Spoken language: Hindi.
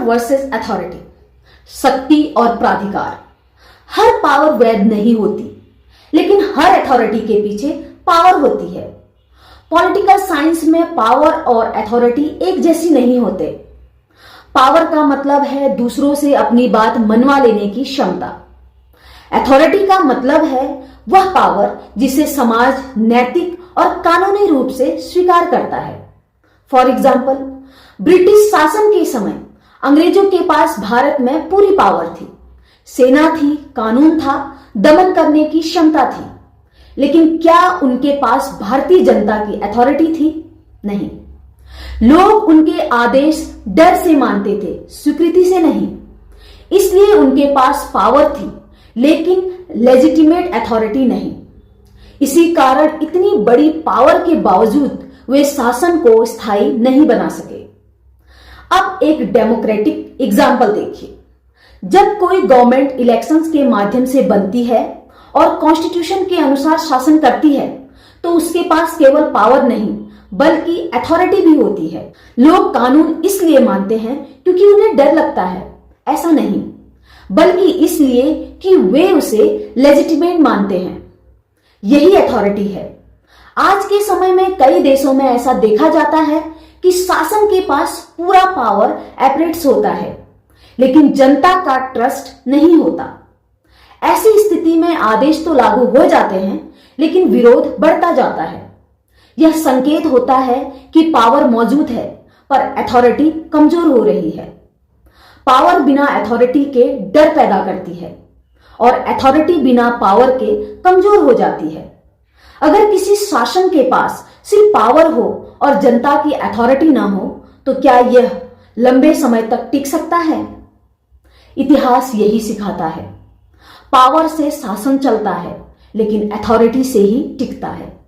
वर्सेस अथॉरिटी, शक्ति और प्राधिकार। हर पावर वैध नहीं होती, लेकिन हर अथॉरिटी के पीछे पावर होती है। पॉलिटिकल साइंस में पावर और अथॉरिटी एक जैसी नहीं होते। पावर का मतलब है दूसरों से अपनी बात मनवा लेने की क्षमता। अथॉरिटी का मतलब है वह पावर जिसे समाज नैतिक और कानूनी रूप से स्वीकार करता है। फॉर एग्जाम्पल, ब्रिटिश शासन के समय अंग्रेजों के पास भारत में पूरी पावर थी, सेना थी, कानून था, दमन करने की क्षमता थी। लेकिन क्या उनके पास भारतीय जनता की अथॉरिटी थी? नहीं। लोग उनके आदेश डर से मानते थे, स्वीकृति से नहीं। इसलिए उनके पास पावर थी, लेकिन लेजिटिमेट अथॉरिटी नहीं। इसी कारण इतनी बड़ी पावर के बावजूद वे शासन को स्थायी नहीं बना सके। अब एक डेमोक्रेटिक एग्जाम्पल देखिए। जब कोई गवर्नमेंट इलेक्शंस के माध्यम से बनती है और कॉन्स्टिट्यूशन के अनुसार शासन करती है, तो उसके पास केवल पावर नहीं बल्कि अथॉरिटी भी होती है। लोग कानून इसलिए मानते हैं क्योंकि उन्हें डर लगता है, ऐसा नहीं, बल्कि इसलिए कि वे उसे लेजिटिमेट मानते हैं। यही अथॉरिटी है। आज के समय में कई देशों में ऐसा देखा जाता है कि शासन के पास पूरा पावर एपरेट्स होता है, लेकिन जनता का ट्रस्ट नहीं होता। ऐसी स्थिति में आदेश तो लागू हो जाते हैं, लेकिन विरोध बढ़ता जाता है। यह संकेत होता है कि पावर मौजूद है, पर अथॉरिटी कमजोर हो रही है। पावर बिना अथॉरिटी के डर पैदा करती है और अथॉरिटी बिना पावर के कमजोर हो जाती है। अगर किसी शासन के पास सिर्फ पावर हो और जनता की अथॉरिटी ना हो, तो क्या यह लंबे समय तक टिक सकता है? इतिहास यही सिखाता है। पावर से शासन चलता है, लेकिन अथॉरिटी से ही टिकता है।